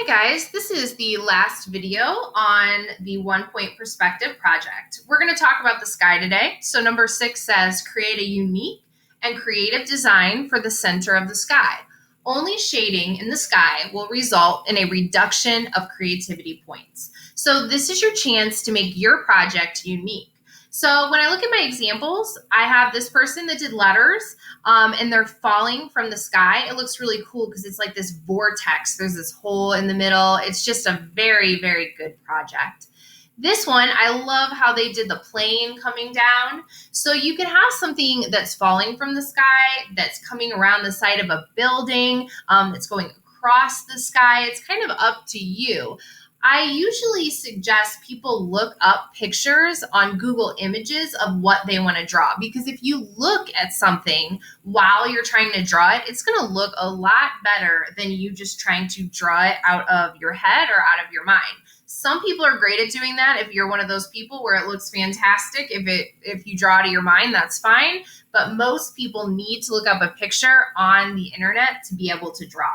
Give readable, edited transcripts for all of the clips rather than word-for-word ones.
Hi guys, this is the last video on the 1-point perspective project. We're going to talk about the sky today. So number 6 says create a unique and creative design for the center of the sky. Only shading in the sky will result in a reduction of creativity points. So this is your chance to make your project unique. So when I look at my examples, I have this person that did letters and they're falling from the sky. It looks really cool because it's like this vortex. There's this hole in the middle. It's just a very, very good project. This one, I love how they did the plane coming down. So you can have something that's falling from the sky, that's coming around the side of a building, that's going across the sky. It's kind of up to you. I usually suggest people look up pictures on Google Images of what they want to draw, because if you look at something while you're trying to draw it, it's going to look a lot better than you just trying to draw it out of your head or out of your mind. Some people are great at doing that. If you're one of those people where it looks fantastic, if you draw out of your mind, that's fine. But most people need to look up a picture on the internet to be able to draw.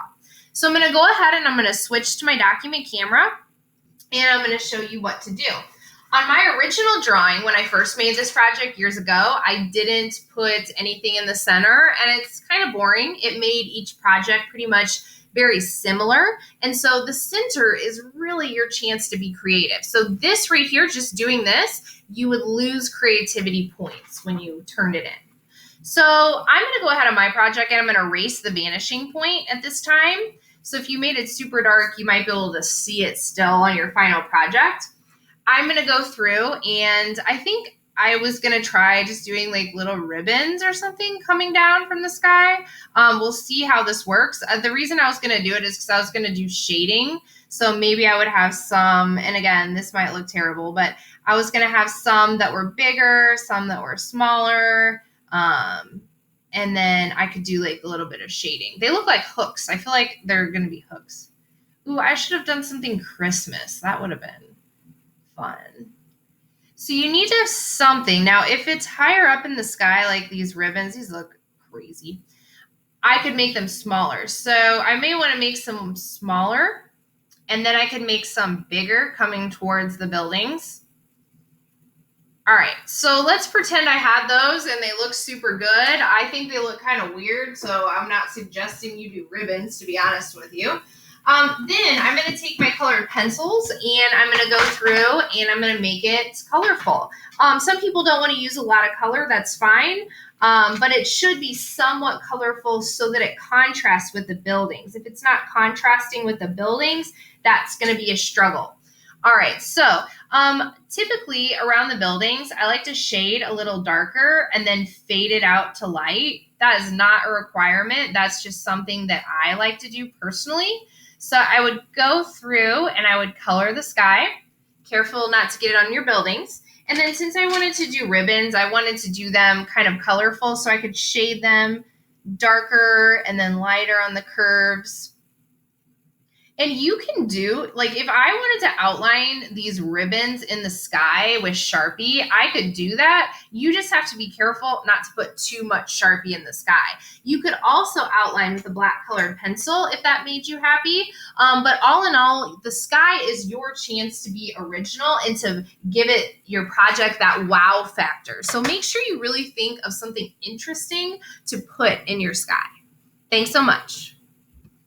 So I'm going to go ahead and I'm going to switch to my document camera. And I'm going to show you what to do. On my original drawing, when I first made this project years ago, I didn't put anything in the center, and it's kind of boring. It made each project pretty much very similar. And so the center is really your chance to be creative. So this right here, just doing this, you would lose creativity points when you turned it in. So I'm going to go ahead on my project and I'm going to erase the vanishing point at this time. So if you made it super dark, you might be able to see it still on your final project. I'm going to go through, and I think I was going to try just doing like little ribbons or something coming down from the sky. We'll see how this works. The reason I was going to do it is because I was going to do shading. So maybe I would have some, and again, this might look terrible, but I was going to have some that were bigger, some that were smaller. And then I could do like a little bit of shading. They look like hooks. I feel like they're going to be hooks. Ooh, I should have done something Christmas. That would have been fun. So you need to have something. Now, if it's higher up in the sky, like these ribbons, these look crazy. I could make them smaller. So I may want to make some smaller, and then I could make some bigger coming towards the buildings. All right, so let's pretend I had those and they look super good. I think they look kind of weird, so I'm not suggesting you do ribbons, to be honest with you. Then I'm going to take my colored pencils and I'm going to go through and I'm going to make it colorful. Some people don't want to use a lot of color. That's fine, but it should be somewhat colorful so that it contrasts with the buildings. If it's not contrasting with the buildings, that's going to be a struggle. All right, so typically around the buildings, I like to shade a little darker and then fade it out to light. That is not a requirement. That's just something that I like to do personally. So I would go through and I would color the sky. Careful not to get it on your buildings. And then since I wanted to do ribbons, I wanted to do them kind of colorful so I could shade them darker and then lighter on the curves. And you can do, like, if I wanted to outline these ribbons in the sky with Sharpie, I could do that. You just have to be careful not to put too much Sharpie in the sky. You could also outline with a black colored pencil if that made you happy. But all in all, the sky is your chance to be original and to give it your project that wow factor. So make sure you really think of something interesting to put in your sky. Thanks so much.